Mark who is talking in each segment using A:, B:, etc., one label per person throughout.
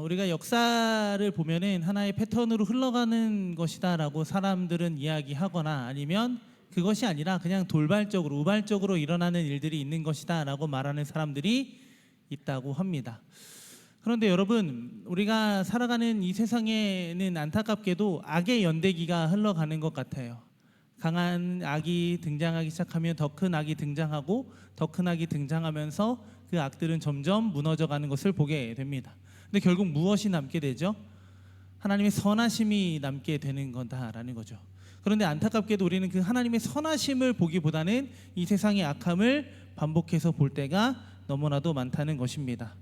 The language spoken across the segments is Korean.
A: 우리가 역사를 보면은 하나의 패턴으로 흘러가는 것이다라고 사람들은 이야기하거나 아니면 그것이 아니라 그냥 돌발적으로 우발적으로 일어나는 일들이 있는 것이다라고 말하는 사람들이 있다고 합니다. 그런데 여러분, 우리가 살아가는 이 세상에는 안타깝게도 악의 연대기가 흘러가는 것 같아요. 강한 악이 등장하기 시작하면 더 큰 악이 등장하고 더 큰 악이 등장하면서 그 악들은 점점 무너져가는 것을 보게 됩니다. 근데 결국 무엇이 남게 되죠? 하나님의 선하심이 남게 되는 거다라는 거죠. 그런데 안타깝게도 우리는 그 하나님의 선하심을 보기보다는 이 세상의 악함을 반복해서 볼 때가 너무나도 많다는 것입니다.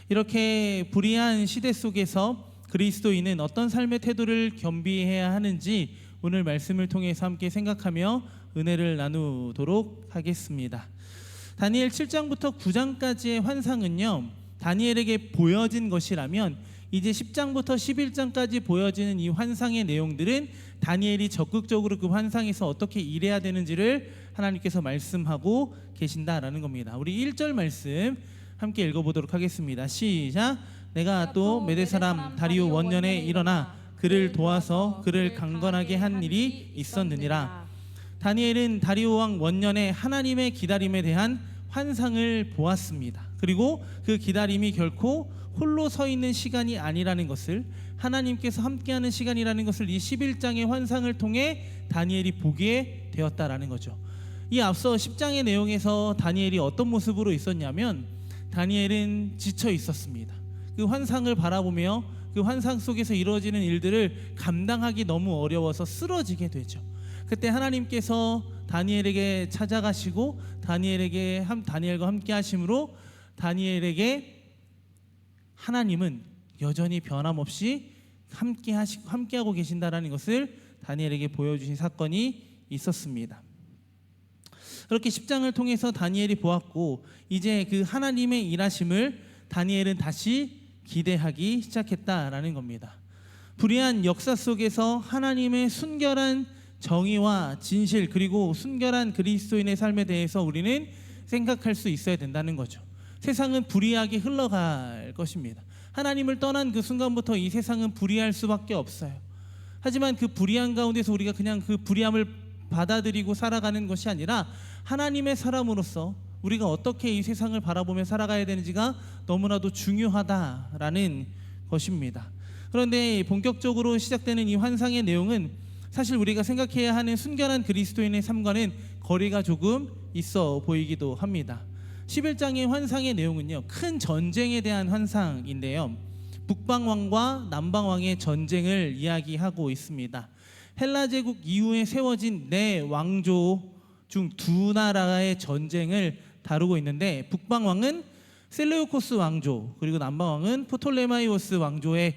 A: 이렇게 불의한 시대 속에서 그리스도인은 어떤 삶의 태도를 겸비해야 하는지 오늘 말씀을 통해서 함께 생각하며 은혜를 나누도록 하겠습니다. 다니엘 7장부터 9장까지의 환상은요, 다니엘에게 보여진 것이라면 이제 10장부터 11장까지 보여지는 이 환상의 내용들은 다니엘이 적극적으로 그 환상에서 어떻게 일해야 되는지를 하나님께서 말씀하고 계신다라는 겁니다. 우리 1절 말씀 함께 읽어보도록 하겠습니다. 시작. 내가 또 메대 사람 다리오 원년에 일어나 그를 도와서 그를 강건하게 한 일이 있었느니라. 다니엘은 다리오 왕 원년에 하나님의 기다림에 대한 환상을 보았습니다. 그리고 그 기다림이 결코 홀로 서 있는 시간이 아니라는 것을, 하나님께서 함께하는 시간이라는 것을 이 11장의 환상을 통해 다니엘이 보게 되었다라는 거죠. 이 앞서 10장의 내용에서 다니엘이 어떤 모습으로 있었냐면 다니엘은 지쳐 있었습니다. 그 환상을 바라보며 그 환상 속에서 이루어지는 일들을 감당하기 너무 어려워서 쓰러지게 되죠. 그때 하나님께서 다니엘에게 찾아가시고 다니엘과 함께 하심으로 다니엘에게 하나님은 여전히 변함없이 함께하고 계신다라는 것을 다니엘에게 보여주신 사건이 있었습니다. 그렇게 10장을 통해서 다니엘이 보았고 이제 그 하나님의 일하심을 다니엘은 다시 기대하기 시작했다라는 겁니다. 불의한 역사 속에서 하나님의 순결한 정의와 진실 그리고 순결한 그리스도인의 삶에 대해서 우리는 생각할 수 있어야 된다는 거죠. 세상은 불의하게 흘러갈 것입니다. 하나님을 떠난 그 순간부터 이 세상은 불의할 수밖에 없어요. 하지만 그 불의한 가운데서 우리가 그냥 그 불의함을 받아들이고 살아가는 것이 아니라 하나님의 사람으로서 우리가 어떻게 이 세상을 바라보며 살아가야 되는지가 너무나도 중요하다라는 것입니다. 그런데 본격적으로 시작되는 이 환상의 내용은 사실 우리가 생각해야 하는 순결한 그리스도인의 삶과는 거리가 조금 있어 보이기도 합니다. 11장의 환상의 내용은요, 큰 전쟁에 대한 환상인데요, 북방왕과 남방왕의 전쟁을 이야기하고 있습니다. 헬라 제국 이후에 세워진 네 왕조 중 두 나라의 전쟁을 다루고 있는데, 북방왕은 셀레우코스 왕조 그리고 남방왕은 프톨레마이오스 왕조의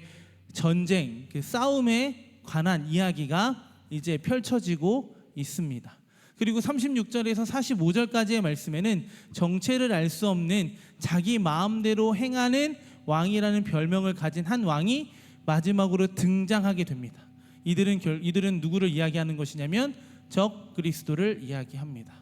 A: 전쟁, 그 싸움에 관한 이야기가 이제 펼쳐지고 있습니다. 그리고 36절에서 45절까지의 말씀에는 정체를 알 수 없는 자기 마음대로 행하는 왕이라는 별명을 가진 한 왕이 마지막으로 등장하게 됩니다. 이들은 누구를 이야기하는 것이냐면 적 그리스도를 이야기합니다.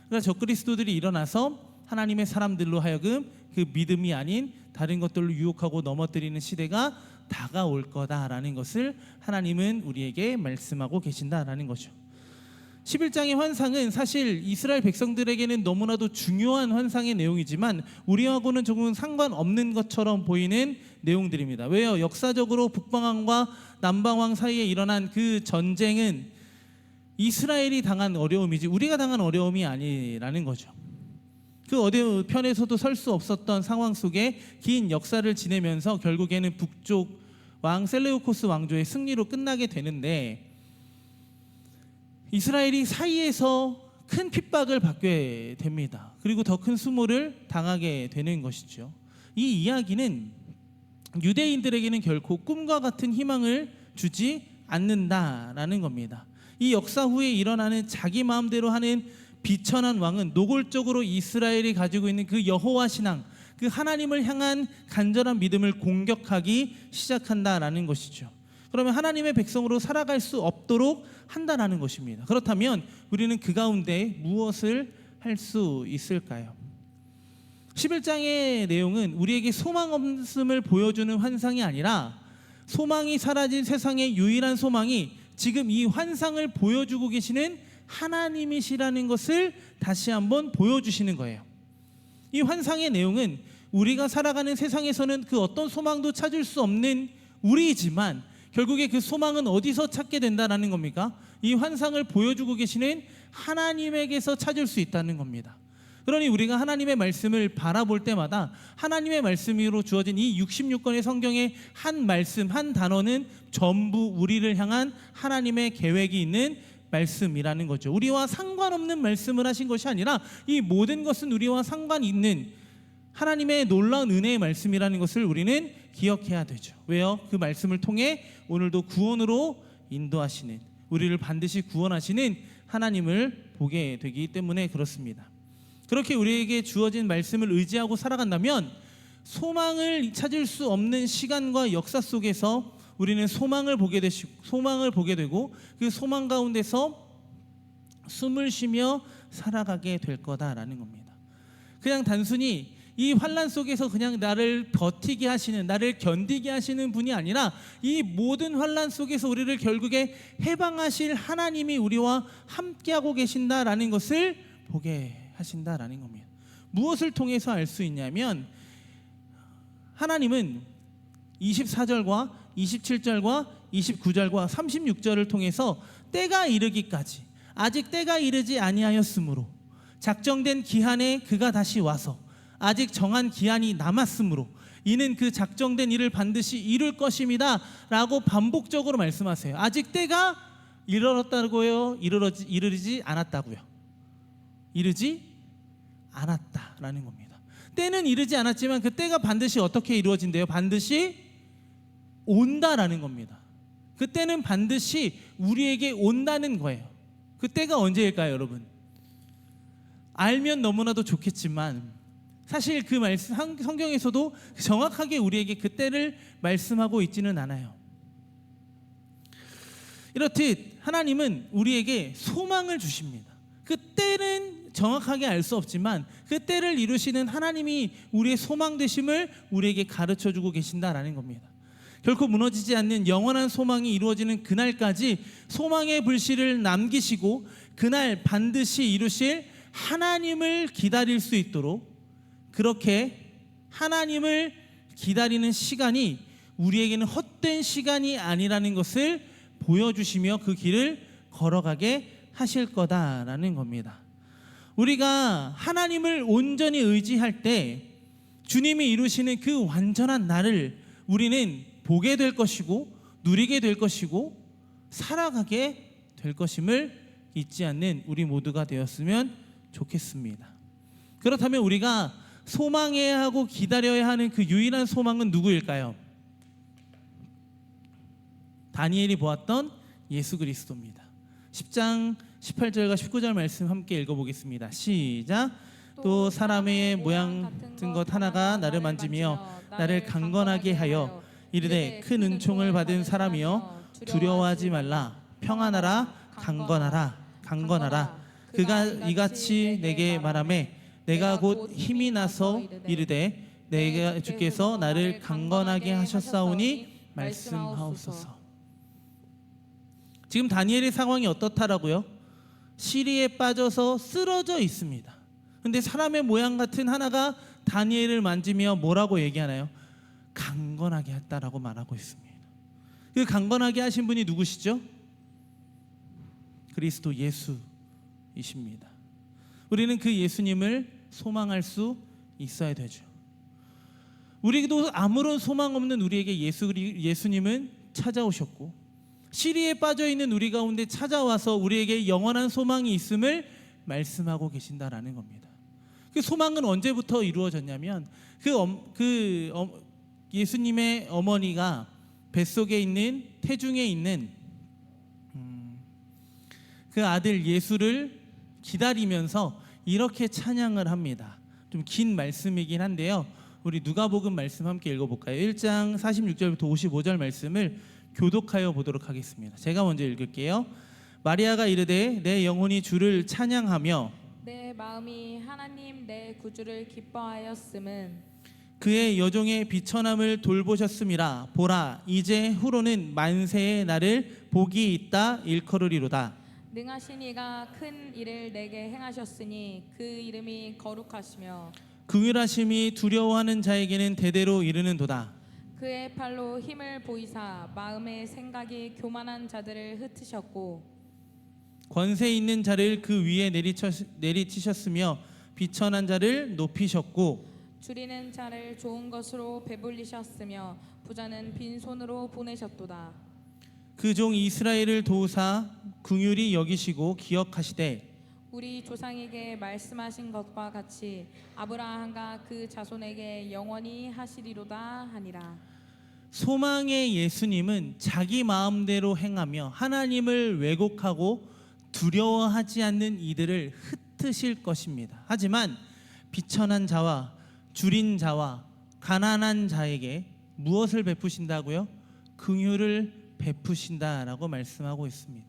A: 그러니까 적 그리스도들이 일어나서 하나님의 사람들로 하여금 그 믿음이 아닌 다른 것들로 유혹하고 넘어뜨리는 시대가 다가올 거다라는 것을 하나님은 우리에게 말씀하고 계신다라는 거죠. 11장의 환상은 사실 이스라엘 백성들에게는 너무나도 중요한 환상의 내용이지만 우리하고는 조금 상관없는 것처럼 보이는 내용들입니다. 왜요? 역사적으로 북방왕과 남방왕 사이에 일어난 그 전쟁은 이스라엘이 당한 어려움이지 우리가 당한 어려움이 아니라는 거죠. 그 어느 편에서도 설 수 없었던 상황 속에 긴 역사를 지내면서 결국에는 북쪽 왕 셀레우코스 왕조의 승리로 끝나게 되는데, 이스라엘이 사이에서 큰 핍박을 받게 됩니다. 그리고 더 큰 수모를 당하게 되는 것이죠. 이 이야기는 유대인들에게는 결코 꿈과 같은 희망을 주지 않는다라는 겁니다. 이 역사 후에 일어나는 자기 마음대로 하는 비천한 왕은 노골적으로 이스라엘이 가지고 있는 그 여호와 신앙, 그 하나님을 향한 간절한 믿음을 공격하기 시작한다라는 것이죠. 그러면 하나님의 백성으로 살아갈 수 없도록 한다라는 것입니다. 그렇다면 우리는 그 가운데 무엇을 할 수 있을까요? 11장의 내용은 우리에게 소망 없음을 보여주는 환상이 아니라 소망이 사라진 세상의 유일한 소망이 지금 이 환상을 보여주고 계시는 하나님이시라는 것을 다시 한번 보여주시는 거예요. 이 환상의 내용은 우리가 살아가는 세상에서는 그 어떤 소망도 찾을 수 없는 우리이지만 결국에 그 소망은 어디서 찾게 된다라는 겁니까? 이 환상을 보여주고 계시는 하나님에게서 찾을 수 있다는 겁니다. 그러니 우리가 하나님의 말씀을 바라볼 때마다 하나님의 말씀으로 주어진 이 66권의 성경의 한 말씀, 한 단어는 전부 우리를 향한 하나님의 계획이 있는 말씀이라는 거죠. 우리와 상관없는 말씀을 하신 것이 아니라 이 모든 것은 우리와 상관 있는 하나님의 놀라운 은혜의 말씀이라는 것을 우리는 기억해야 되죠. 왜요? 그 말씀을 통해 오늘도 구원으로 인도하시는, 우리를 반드시 구원하시는 하나님을 보게 되기 때문에 그렇습니다. 그렇게 우리에게 주어진 말씀을 의지하고 살아간다면 소망을 찾을 수 없는 시간과 역사 속에서 우리는 소망을 보게 되고 그 소망 가운데서 숨을 쉬며 살아가게 될 거다라는 겁니다. 그냥 단순히 이 환난 속에서 그냥 나를 버티게 하시는, 나를 견디게 하시는 분이 아니라 이 모든 환난 속에서 우리를 결국에 해방하실 하나님이 우리와 함께하고 계신다라는 것을 보게 하신다라는 겁니다. 무엇을 통해서 알 수 있냐면 하나님은 24절과 27절과 29절과 36절을 통해서 때가 이르기까지 아직 때가 이르지 아니하였으므로 작정된 기한에 그가 다시 와서 아직 정한 기한이 남았으므로 이는 그 작정된 일을 반드시 이룰 것입니다 라고 반복적으로 말씀하세요. 아직 때가 이르렀다고요? 이르지 않았다고요? 이르지 않았다라는 겁니다. 때는 이르지 않았지만 그 때가 반드시 어떻게 이루어진대요? 반드시 온다라는 겁니다. 그 때는 반드시 우리에게 온다는 거예요. 그 때가 언제일까요, 여러분? 알면 너무나도 좋겠지만 사실 그 말씀 성경에서도 정확하게 우리에게 그 때를 말씀하고 있지는 않아요. 이렇듯 하나님은 우리에게 소망을 주십니다. 그 때는 정확하게 알 수 없지만 그 때를 이루시는 하나님이 우리의 소망 되심을 우리에게 가르쳐주고 계신다라는 겁니다. 결코 무너지지 않는 영원한 소망이 이루어지는 그날까지 소망의 불씨를 남기시고 그날 반드시 이루실 하나님을 기다릴 수 있도록, 그렇게 하나님을 기다리는 시간이 우리에게는 헛된 시간이 아니라는 것을 보여주시며 그 길을 걸어가게 하실 거다라는 겁니다. 우리가 하나님을 온전히 의지할 때 주님이 이루시는 그 완전한 나를 우리는 보게 될 것이고 누리게 될 것이고 살아가게 될 것임을 잊지 않는 우리 모두가 되었으면 좋겠습니다. 그렇다면 우리가 소망해야 하고 기다려야 하는 그 유일한 소망은 누구일까요? 다니엘이 보았던 예수 그리스도입니다. 10장 18절과 19절 말씀 함께 읽어보겠습니다. 시작. 또 사람의 모양 같은 것 하나가 나를 만지며 나를 강건하게 하여 이르되 큰 은총을 받은 사람이여 두려워하지 말라. 평안하라. 강건하라. 강건하라. 그가 이같이 내게 말하매 내가 곧 힘이 나서 이르되 내가 주께서 나를 강건하게 하셨사오니 말씀하옵소서. 지금 다니엘의 상황이 어떻다라고요? 시리에 빠져서 쓰러져 있습니다. 근데 사람의 모양 같은 하나가 다니엘을 만지며 뭐라고 얘기하나요? 강건하게 했다라고 말하고 있습니다. 그 강건하게 하신 분이 누구시죠? 그리스도 예수이십니다. 우리는 그 예수님을 소망할 수 있어야 되죠. 우리도 아무런 소망 없는 우리에게 예수님은 찾아오셨고 시리에 빠져있는 우리 가운데 찾아와서 우리에게 영원한 소망이 있음을 말씀하고 계신다라는 겁니다. 그 소망은 언제부터 이루어졌냐면 예수님의 어머니가 뱃속에 있는 태중에 있는 그 아들 예수를 기다리면서 이렇게 찬양을 합니다. 좀 긴 말씀이긴 한데요. 우리 누가복음 말씀 함께 읽어볼까요? 1장 46절부터 55절 말씀을 교독하여 보도록 하겠습니다. 제가 먼저 읽을게요. 마리아가 이르되 내 영혼이 주를 찬양하며
B: 내 내 마음이 하나님 내 구주를 기뻐하였음은
A: 그의 여종의 비천함을 돌보셨음이라. 보라, 이제 후로는 만세의 나를 복이 있다 일컬으리로다.
B: 능하신 이가 큰 일을 내게 행하셨으니 그 이름이 거룩하시며
A: 긍휼하심이 두려워하는 자에게는 대대로 이르는도다.
B: 그의 팔로 힘을 보이사 마음의 생각이 교만한 자들을 흩으셨고
A: 권세 있는 자를 그 위에 내리치셨으며 비천한 자를 높이셨고
B: 줄이는 자를 좋은 것으로 배불리셨으며 부자는 빈손으로 보내셨도다.
A: 그 종 이스라엘을 도우사 긍휼히 여기시고 기억하시되
B: 우리 조상에게 말씀하신 것과 같이 아브라함과 그 자손에게 영원히 하시리로다 하니라.
A: 소망의 예수님은 자기 마음대로 행하며 하나님을 왜곡하고 두려워하지 않는 이들을 흩으실 것입니다. 하지만 비천한 자와 줄인 자와 가난한 자에게 무엇을 베푸신다고요? 긍휼을 베푸신다라고 말씀하고 있습니다.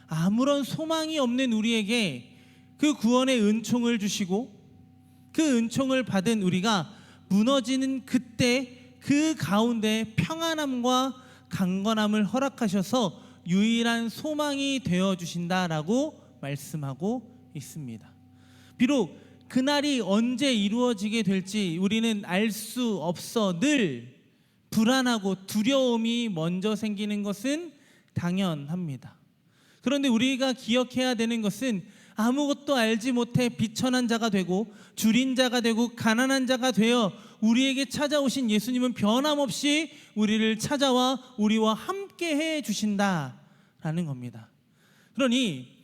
A: 아무런 소망이 없는 우리에게 그 구원의 은총을 주시고 그 은총을 받은 우리가 무너지는 그때 그 가운데 평안함과 강건함을 허락하셔서 유일한 소망이 되어 주신다라고 말씀하고 있습니다. 비록 그날이 언제 이루어지게 될지 우리는 알 수 없어 늘 불안하고 두려움이 먼저 생기는 것은 당연합니다. 그런데 우리가 기억해야 되는 것은 아무것도 알지 못해 비천한 자가 되고 줄인 자가 되고 가난한 자가 되어 우리에게 찾아오신 예수님은 변함없이 우리를 찾아와 우리와 함께 해 주신다라는 겁니다. 그러니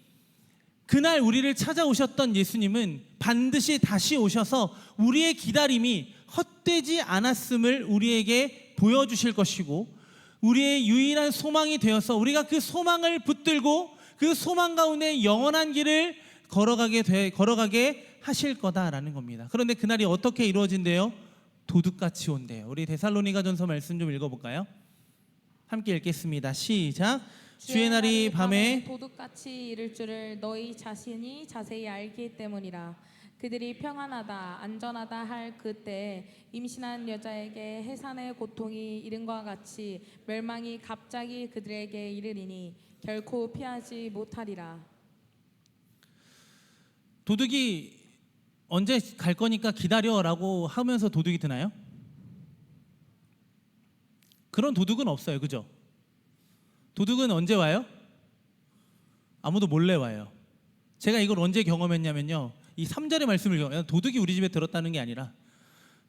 A: 그날 우리를 찾아오셨던 예수님은 반드시 다시 오셔서 우리의 기다림이 헛되지 않았음을 우리에게 보여주실 것이고 우리의 유일한 소망이 되어서 우리가 그 소망을 붙들고 그 소망 가운데 영원한 길을 걸어가게 하실 거다라는 겁니다. 그런데 그날이 어떻게 이루어진대요? 도둑같이 온대요. 우리 데살로니가전서 말씀 좀 읽어볼까요? 함께 읽겠습니다. 시작. 주의 날이 밤에
B: 도둑같이 이를 줄을 너희 자신이 자세히 알기 때문이라. 그들이 평안하다 안전하다 할 그때 임신한 여자에게 해산의 고통이 이른과 같이 멸망이 갑자기 그들에게 이르리니 결코 피하지 못하리라.
A: 도둑이 언제 갈 거니까 기다려라고 하면서 도둑이 드나요? 그런 도둑은 없어요. 그죠? 도둑은 언제 와요? 아무도 몰래 와요. 제가 이걸 언제 경험했냐면요, 이 3절의 말씀을 도둑이 우리 집에 들었다는 게 아니라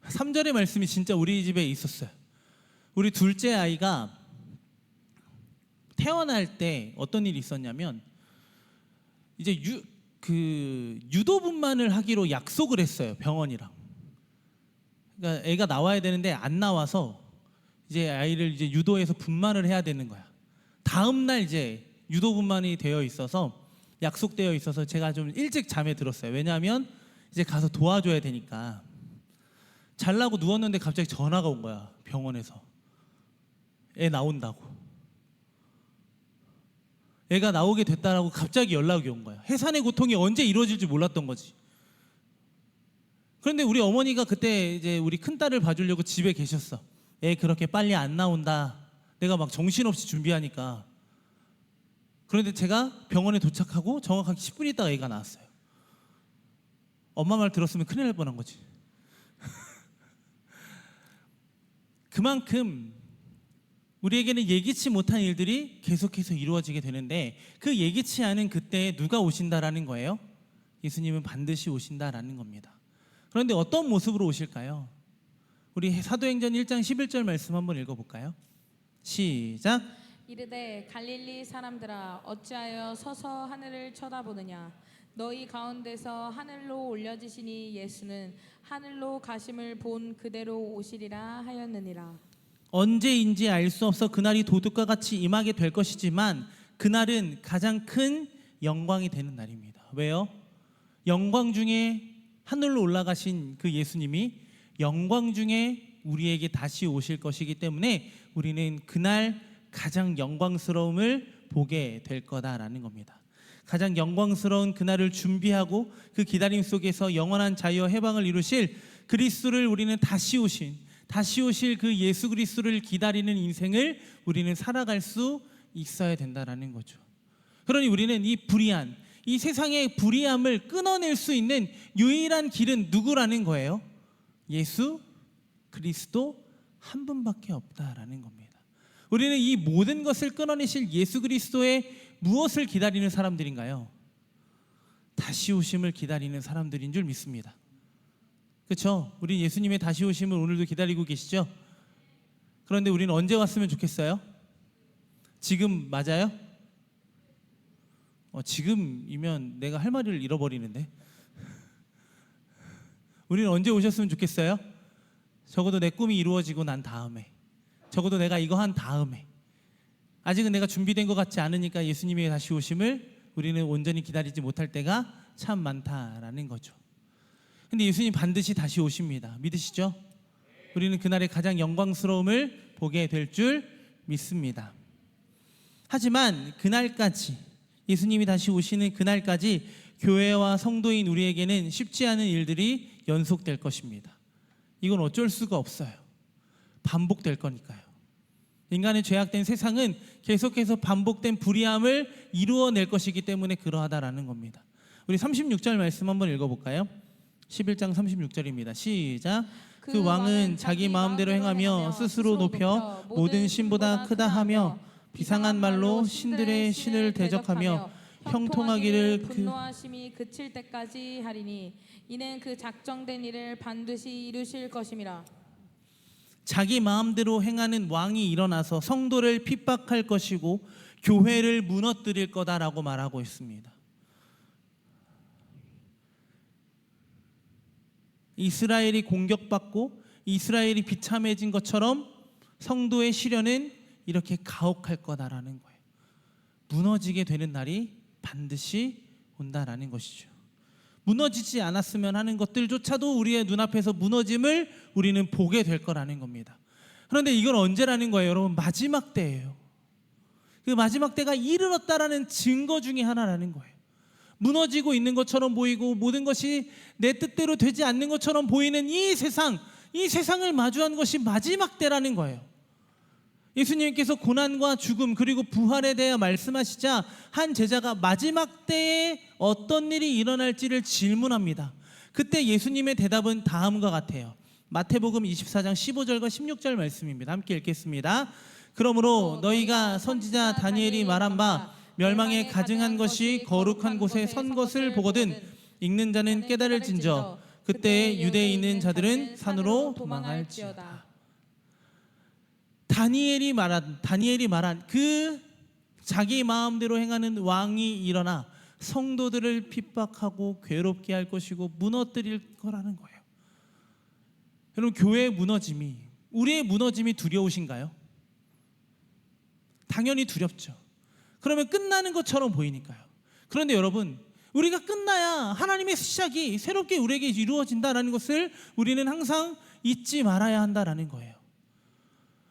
A: 3절의 말씀이 진짜 우리 집에 있었어요. 우리 둘째 아이가 태어날 때 어떤 일이 있었냐면 이제 유도분만을 하기로 약속을 했어요, 병원이랑. 그러니까 애가 나와야 되는데 안 나와서 이제 아이를 이제 유도해서 분만을 해야 되는 거야. 다음 날 이제 유도분만이 되어 있어서 약속되어 있어서 제가 좀 일찍 잠에 들었어요. 왜냐하면 이제 가서 도와줘야 되니까. 잘라고 누웠는데 갑자기 전화가 온 거야, 병원에서. 애 나온다고. 애가 나오게 됐다라고 갑자기 연락이 온 거야. 해산의 고통이 언제 이루어질지 몰랐던 거지. 그런데 우리 어머니가 그때 이제 우리 큰딸을 봐주려고 집에 계셨어. 애 그렇게 빨리 안 나온다. 내가 막 정신없이 준비하니까. 그런데 제가 병원에 도착하고 정확하게 10분 있다가 애가 나왔어요. 엄마 말 들었으면 큰일 날 뻔한 거지. 그만큼 우리에게는 예기치 못한 일들이 계속해서 이루어지게 되는데 그 예기치 않은 그때에 누가 오신다라는 거예요? 예수님은 반드시 오신다라는 겁니다. 그런데 어떤 모습으로 오실까요? 우리 사도행전 1장 11절 말씀 한번 읽어볼까요? 시작.
B: 이르되 갈릴리 사람들아 어찌하여 서서 하늘을 쳐다보느냐. 너희 가운데서 하늘로 올려지시니 예수는 하늘로 가심을 본 그대로 오시리라 하였느니라.
A: 언제인지 알 수 없어 그날이 도둑과 같이 임하게 될 것이지만 그날은 가장 큰 영광이 되는 날입니다. 왜요? 영광 중에 하늘로 올라가신 그 예수님이 영광 중에 우리에게 다시 오실 것이기 때문에 우리는 그날 가장 영광스러움을 보게 될 거다라는 겁니다. 가장 영광스러운 그날을 준비하고 그 기다림 속에서 영원한 자유와 해방을 이루실 그리스도를 우리는 다시 오실 그 예수 그리스도를 기다리는 인생을 우리는 살아갈 수 있어야 된다라는 거죠. 그러니 우리는 이 세상의 불의함을 끊어낼 수 있는 유일한 길은 누구라는 거예요? 예수 그리스도 한 분밖에 없다라는 겁니다. 우리는 이 모든 것을 끊어내실 예수 그리스도의 무엇을 기다리는 사람들인가요? 다시 오심을 기다리는 사람들인 줄 믿습니다. 그렇죠? 우리 예수님의 다시 오심을 오늘도 기다리고 계시죠? 그런데 우리는 언제 왔으면 좋겠어요? 지금 맞아요? 지금이면 내가 할 말을 잃어버리는데. 우리는 언제 오셨으면 좋겠어요? 적어도 내 꿈이 이루어지고 난 다음에, 적어도 내가 이거 한 다음에. 아직은 내가 준비된 것 같지 않으니까 예수님의 다시 오심을 우리는 온전히 기다리지 못할 때가 참 많다라는 거죠. 근데 예수님 반드시 다시 오십니다. 믿으시죠? 우리는 그날의 가장 영광스러움을 보게 될 줄 믿습니다. 하지만 그날까지, 예수님이 다시 오시는 그날까지 교회와 성도인 우리에게는 쉽지 않은 일들이 연속될 것입니다. 이건 어쩔 수가 없어요. 반복될 거니까요. 인간의 죄악된 세상은 계속해서 반복된 불의함을 이루어낼 것이기 때문에 그러하다라는 겁니다. 우리 36절 말씀 한번 읽어볼까요? 11장 36절입니다. 시작. 그 왕은 자기 마음대로 행하며 스스로 높여 모든 신보다 크다 하며 비상한 말로 신들의 신을 대적하며 형통하기를
B: 분노하심이 그칠 때까지 하리니 이는 그 작정된 일을 반드시 이루실 것임이라.
A: 자기 마음대로 행하는 왕이 일어나서 성도를 핍박할 것이고 교회를 무너뜨릴 거다라고 말하고 있습니다. 이스라엘이 공격받고 이스라엘이 비참해진 것처럼 성도의 시련은 이렇게 가혹할 거다라는 거예요. 무너지게 되는 날이 반드시 온다라는 것이죠. 무너지지 않았으면 하는 것들조차도 우리의 눈앞에서 무너짐을 우리는 보게 될 거라는 겁니다. 그런데 이건 언제라는 거예요? 여러분, 마지막 때예요. 그 마지막 때가 이르렀다라는 증거 중에 하나라는 거예요. 무너지고 있는 것처럼 보이고 모든 것이 내 뜻대로 되지 않는 것처럼 보이는 이 세상을 마주한 것이 마지막 때라는 거예요. 예수님께서 고난과 죽음 그리고 부활에 대해 말씀하시자 한 제자가 마지막 때에 어떤 일이 일어날지를 질문합니다. 그때 예수님의 대답은 다음과 같아요. 마태복음 24장 15절과 16절 말씀입니다. 함께 읽겠습니다. 그러므로 너희가 선지자 다니엘이 말한 바 멸망에 가증한 것이 거룩한 곳에 선 것을 보거든 읽는 자는 깨달을진저 그때 유대에 있는 자들은 산으로 도망할지어다. 다니엘이 말한 그 자기 마음대로 행하는 왕이 일어나 성도들을 핍박하고 괴롭게 할 것이고 무너뜨릴 거라는 거예요. 여러분, 교회의 무너짐이, 우리의 무너짐이 두려우신가요? 당연히 두렵죠. 그러면 끝나는 것처럼 보이니까요. 그런데 여러분, 우리가 끝나야 하나님의 시작이 새롭게 우리에게 이루어진다는 것을 우리는 항상 잊지 말아야 한다는 거예요.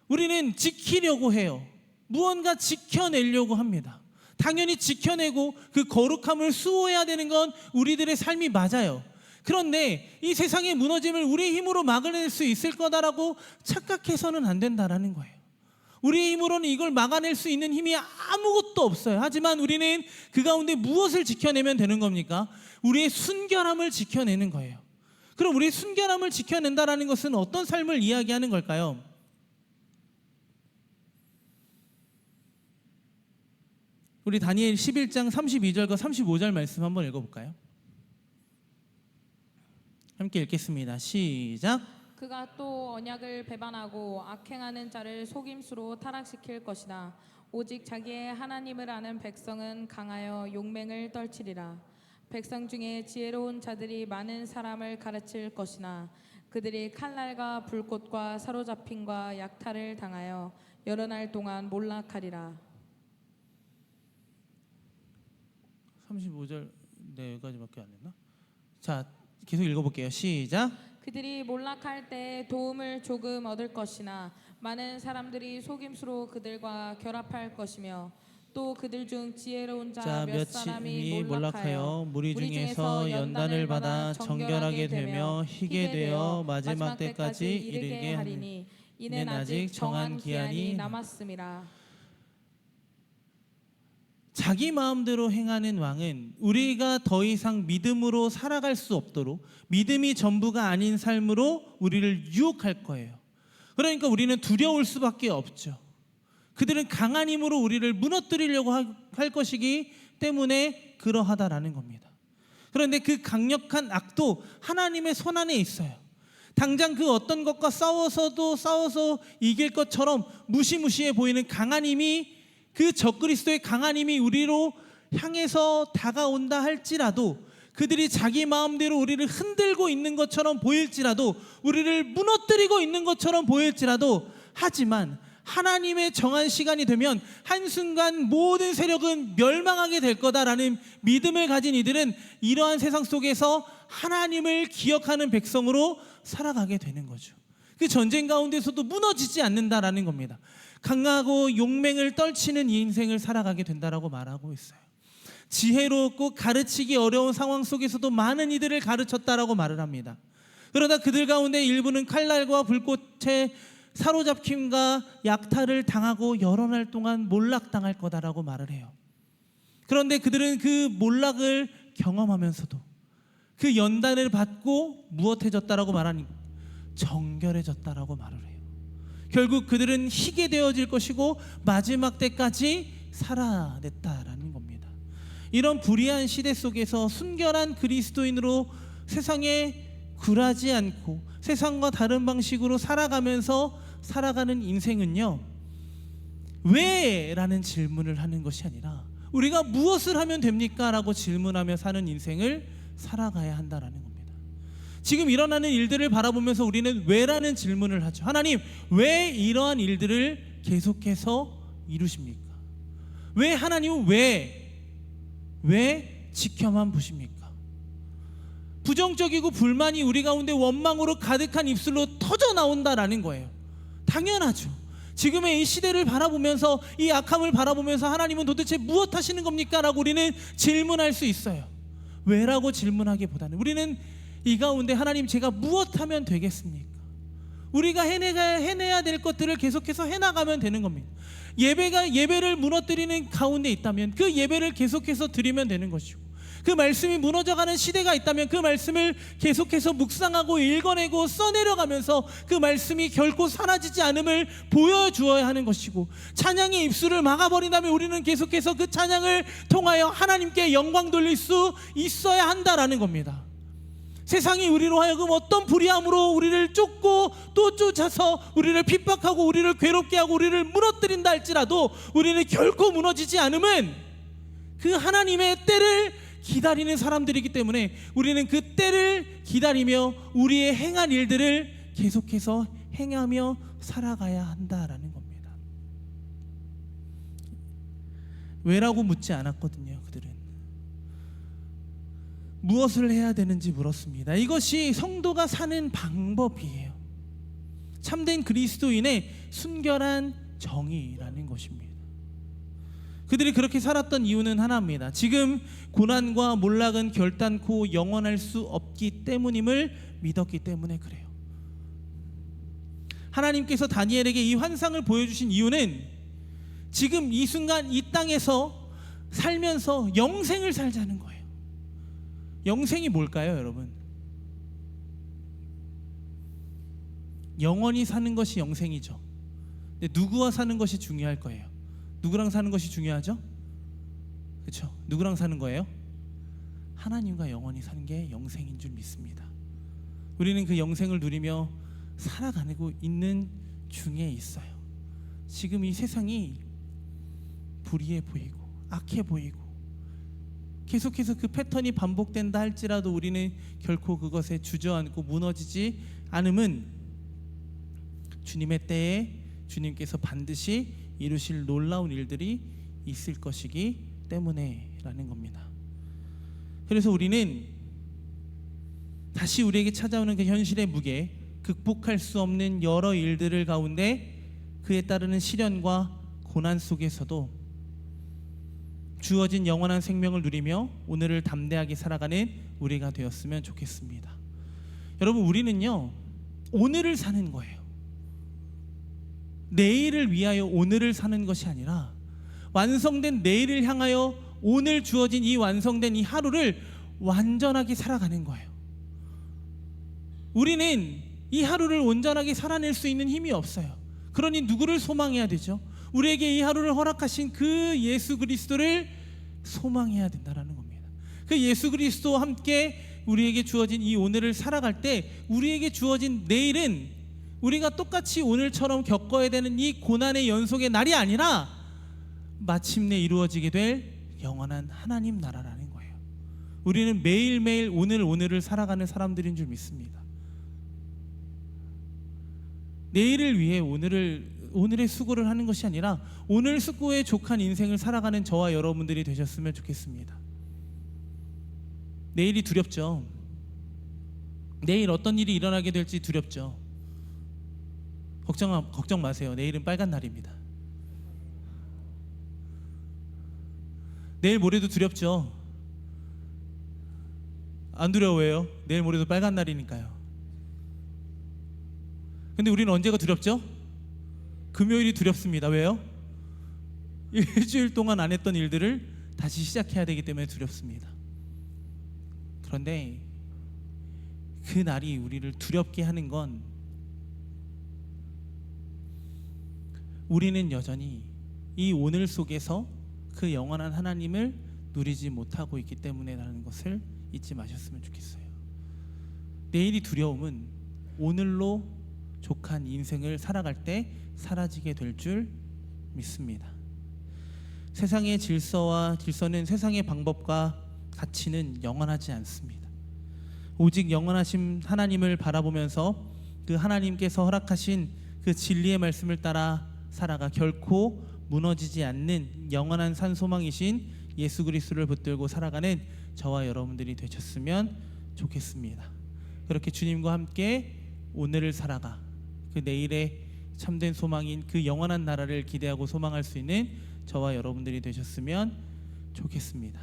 A: 우리는 지키려고 해요. 무언가 지켜내려고 합니다. 당연히 지켜내고 그 거룩함을 수호해야 되는 건 우리들의 삶이 맞아요. 그런데 이 세상의 무너짐을 우리의 힘으로 막아낼 수 있을 거다라고 착각해서는 안 된다는 거예요. 우리의 힘으로는 이걸 막아낼 수 있는 힘이 아무것도 없어요. 하지만 우리는 그 가운데 무엇을 지켜내면 되는 겁니까? 우리의 순결함을 지켜내는 거예요. 그럼 우리의 순결함을 지켜낸다는 것은 어떤 삶을 이야기하는 걸까요? 우리 다니엘 11장 32절과 35절 말씀 한번 읽어볼까요? 함께 읽겠습니다. 시작.
B: 그가 또 언약을 배반하고 악행하는 자를 속임수로 타락시킬 것이다. 오직 자기의 하나님을 아는 백성은 강하여 용맹을 떨치리라. 백성 중에 지혜로운 자들이 많은 사람을 가르칠 것이나 그들이 칼날과 불꽃과 사로잡힘과 약탈을 당하여 여러 날 동안 몰락하리라.
A: 35절 여기까지밖에 안 됐나? 자, 계속 읽어볼게요. 시작.
B: 그들이 몰락할 때 도움을 조금 얻을 것이나 많은 사람들이 속임수로 그들과 결합할 것이며 또 그들 중 지혜로운 자
A: 자
B: 몇 사람이
A: 몇이 몰락하여 무리 중에서 연단을 받아 정결하게 되며 희게 되어 마지막 때까지 이르게 하리니
B: 이는 아직 정한 기한이 남았음이라.
A: 자기 마음대로 행하는 왕은 우리가 더 이상 믿음으로 살아갈 수 없도록 믿음이 전부가 아닌 삶으로 우리를 유혹할 거예요. 그러니까 우리는 두려울 수밖에 없죠. 그들은 강한 힘으로 우리를 무너뜨리려고 할 것이기 때문에 그러하다라는 겁니다. 그런데 그 강력한 악도 하나님의 손안에 있어요. 당장 그 어떤 것과 싸워서 이길 것처럼 무시무시해 보이는 강한 힘이, 그 적그리스도의 강한 힘이 우리로 향해서 다가온다 할지라도, 그들이 자기 마음대로 우리를 흔들고 있는 것처럼 보일지라도, 우리를 무너뜨리고 있는 것처럼 보일지라도, 하지만 하나님의 정한 시간이 되면 한순간 모든 세력은 멸망하게 될 거다라는 믿음을 가진 이들은 이러한 세상 속에서 하나님을 기억하는 백성으로 살아가게 되는 거죠. 그 전쟁 가운데서도 무너지지 않는다라는 겁니다. 강하고 용맹을 떨치는 이 인생을 살아가게 된다라고 말하고 있어요. 지혜롭고 가르치기 어려운 상황 속에서도 많은 이들을 가르쳤다라고 말을 합니다. 그러다 그들 가운데 일부는 칼날과 불꽃에 사로잡힘과 약탈을 당하고 여러 날 동안 몰락당할 거다라고 말을 해요. 그런데 그들은 그 몰락을 경험하면서도 그 연단을 받고 무엇해졌다라고 말하니 정결해졌다라고 말을 해요. 결국 그들은 희게 되어질 것이고 마지막 때까지 살아냈다라는 겁니다. 이런 불의한 시대 속에서 순결한 그리스도인으로 세상에 굴하지 않고 세상과 다른 방식으로 살아가면서 살아가는 인생은요, 왜? 라는 질문을 하는 것이 아니라 우리가 무엇을 하면 됩니까? 라고 질문하며 사는 인생을 살아가야 한다라는 겁니다. 지금 일어나는 일들을 바라보면서 우리는 왜? 라는 질문을 하죠. 하나님, 왜 이러한 일들을 계속해서 이루십니까? 왜 하나님은 왜 지켜만 보십니까? 부정적이고 불만이 우리 가운데 원망으로 가득한 입술로 터져 나온다라는 거예요. 당연하죠. 지금의 이 시대를 바라보면서, 이 악함을 바라보면서 하나님은 도대체 무엇 하시는 겁니까? 라고 우리는 질문할 수 있어요. 왜라고 질문하기보다는 우리는 이 가운데 하나님, 제가 무엇 하면 되겠습니까? 우리가 해내야 될 것들을 계속해서 해나가면 되는 겁니다. 예배를 무너뜨리는 가운데 있다면 그 예배를 계속해서 드리면 되는 것이고, 그 말씀이 무너져가는 시대가 있다면 그 말씀을 계속해서 묵상하고 읽어내고 써내려가면서 그 말씀이 결코 사라지지 않음을 보여주어야 하는 것이고, 찬양의 입술을 막아버린다면 우리는 계속해서 그 찬양을 통하여 하나님께 영광 돌릴 수 있어야 한다라는 겁니다. 세상이 우리로 하여금 어떤 불의함으로 우리를 쫓고 또 쫓아서 우리를 핍박하고 우리를 괴롭게 하고 우리를 무너뜨린다 할지라도 우리는 결코 무너지지 않음은 그 하나님의 때를 기다리는 사람들이기 때문에 우리는 그 때를 기다리며 우리의 행한 일들을 계속해서 행하며 살아가야 한다라는 겁니다. 왜라고 묻지 않았거든요. 그들은 무엇을 해야 되는지 물었습니다. 이것이 성도가 사는 방법이에요. 참된 그리스도인의 순결한 정의라는 것입니다. 그들이 그렇게 살았던 이유는 하나입니다. 지금 고난과 몰락은 결단코 영원할 수 없기 때문임을 믿었기 때문에 그래요. 하나님께서 다니엘에게 이 환상을 보여주신 이유는 지금 이 순간 이 땅에서 살면서 영생을 살자는 거예요. 영생이 뭘까요, 여러분? 영원히 사는 것이 영생이죠. 근데 누구와 사는 것이 중요할 거예요. 누구랑 사는 것이 중요하죠? 그렇죠? 누구랑 사는 거예요? 하나님과 영원히 사는 게 영생인 줄 믿습니다. 우리는 그 영생을 누리며 살아가고 있는 중에 있어요. 지금 이 세상이 불의해 보이고 악해 보이고 계속해서 그 패턴이 반복된다 할지라도 우리는 결코 그것에 주저앉고 무너지지 않음은 주님의 때에 주님께서 반드시 이루실 놀라운 일들이 있을 것이기 때문에 라는 겁니다. 그래서 우리는 다시 우리에게 찾아오는 그 현실의 무게, 극복할 수 없는 여러 일들을 가운데 그에 따르는 시련과 고난 속에서도 주어진 영원한 생명을 누리며 오늘을 담대하게 살아가는 우리가 되었으면 좋겠습니다. 여러분, 우리는요 오늘을 사는 거예요. 내일을 위하여 오늘을 사는 것이 아니라 완성된 내일을 향하여 오늘 주어진 이 완성된 이 하루를 완전하게 살아가는 거예요. 우리는 이 하루를 온전하게 살아낼 수 있는 힘이 없어요. 그러니 누구를 소망해야 되죠? 우리에게 이 하루를 허락하신 그 예수 그리스도를 소망해야 된다는 겁니다. 그 예수 그리스도와 함께 우리에게 주어진 이 오늘을 살아갈 때 우리에게 주어진 내일은 우리가 똑같이 오늘처럼 겪어야 되는 이 고난의 연속의 날이 아니라 마침내 이루어지게 될 영원한 하나님 나라라는 거예요. 우리는 매일매일 오늘을 살아가는 사람들인 줄 믿습니다. 내일을 위해 오늘의 수고를 하는 것이 아니라 오늘 수고에 족한 인생을 살아가는 저와 여러분들이 되셨으면 좋겠습니다. 내일이 두렵죠. 내일 어떤 일이 일어나게 될지 두렵죠. 걱정 마세요. 내일은 빨간 날입니다. 내일 모레도 두렵죠. 안 두려워해요. 내일 모레도 빨간 날이니까요. 근데 우리는 언제가 두렵죠? 금요일이 두렵습니다. 왜요? 일주일 동안 안 했던 일들을 다시 시작해야 되기 때문에 두렵습니다. 그런데 그 날이 우리를 두렵게 하는 건 우리는 여전히 이 오늘 속에서 그 영원한 하나님을 누리지 못하고 있기 때문에라는 것을 잊지 마셨으면 좋겠어요. 내일이 두려움은 오늘로 족한 인생을 살아갈 때 사라지게 될 줄 믿습니다. 세상의 질서는 세상의 방법과 가치는 영원하지 않습니다. 오직 영원하신 하나님을 바라보면서 그 하나님께서 허락하신 그 진리의 말씀을 따라 살아가 결코 무너지지 않는 영원한 산소망이신 예수 그리스도를 붙들고 살아가는 저와 여러분들이 되셨으면 좋겠습니다. 그렇게 주님과 함께 오늘을 살아가 그 내일의 참된 소망인 그 영원한 나라를 기대하고 소망할 수 있는 저와 여러분들이 되셨으면 좋겠습니다.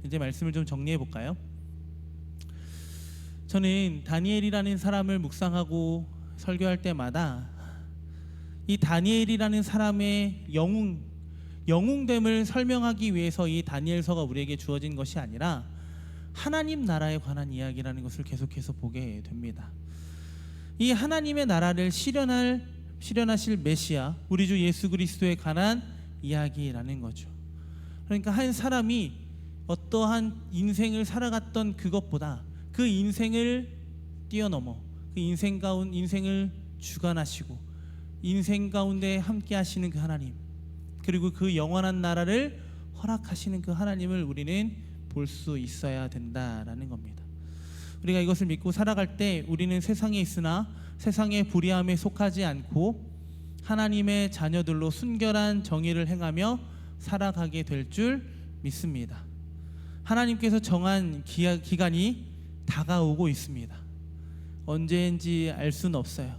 A: 이제 말씀을 좀 정리해 볼까요? 저는 다니엘이라는 사람을 묵상하고 설교할 때마다 이 다니엘이라는 사람의 영웅됨을 설명하기 위해서 이 다니엘서가 우리에게 주어진 것이 아니라 하나님 나라에 관한 이야기라는 것을 계속해서 보게 됩니다. 이 하나님의 나라를 실현하실 메시아 우리 주 예수 그리스도에 관한 이야기라는 거죠. 그러니까 한 사람이 어떠한 인생을 살아갔던 그것보다 그 인생을 뛰어넘어 그 인생을 주관하시고 인생 가운데 함께 하시는 그 하나님, 그리고 그 영원한 나라를 허락하시는 그 하나님을 우리는 볼 수 있어야 된다라는 겁니다. 우리가 이것을 믿고 살아갈 때 우리는 세상에 있으나 세상의 불의함에 속하지 않고 하나님의 자녀들로 순결한 정의를 행하며 살아가게 될 줄 믿습니다. 하나님께서 정한 기간이 다가오고 있습니다. 언제인지 알 수는 없어요.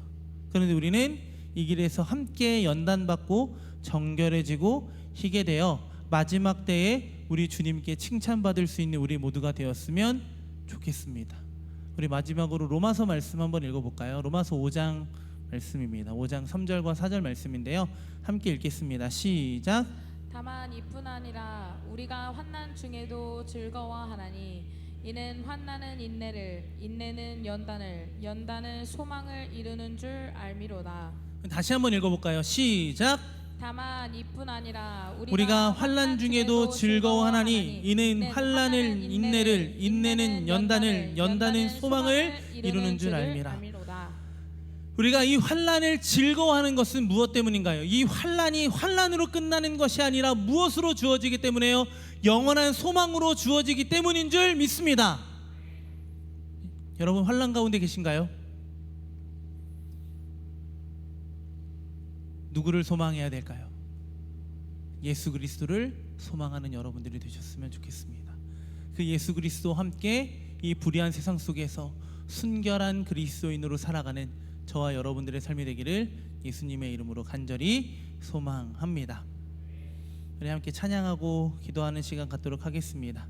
A: 그런데 우리는 이 길에서 함께 연단받고 정결해지고 희게 되어 마지막 때에 우리 주님께 칭찬받을 수 있는 우리 모두가 되었으면 좋겠습니다. 우리 마지막으로 로마서 말씀 한번 읽어볼까요? 로마서 5장 말씀입니다. 5장 3절과 4절 말씀인데요. 함께 읽겠습니다. 시작.
B: 다만 이뿐 아니라 우리가 환난 중에도 즐거워하나니 이는 환난은 인내를, 인내는 연단을, 연단은 소망을 이루는 줄 알미로다.
A: 다시 한번 읽어볼까요? 시작.
B: 다만 이뿐 아니라
A: 우리가 환난 중에도 즐거워하나니 이는 환난을 인내를, 인내는 연단을, 연단은 소망을 이루는 줄 알미라. 우리가 이 환난을 즐거워하는 것은 무엇 때문인가요? 이 환난이 환난으로 끝나는 것이 아니라 무엇으로 주어지기 때문에요? 영원한 소망으로 주어지기 때문인 줄 믿습니다. 여러분 환난 가운데 계신가요? 누구를 소망해야 될까요? 예수 그리스도를 소망하는 여러분들이 되셨으면 좋겠습니다. 그 예수 그리스도와 함께 이 불의한 세상 속에서 순결한 그리스도인으로 살아가는 저와 여러분들의 삶이 되기를 예수님의 이름으로 간절히 소망합니다. 우리 함께 찬양하고 기도하는 시간 갖도록 하겠습니다.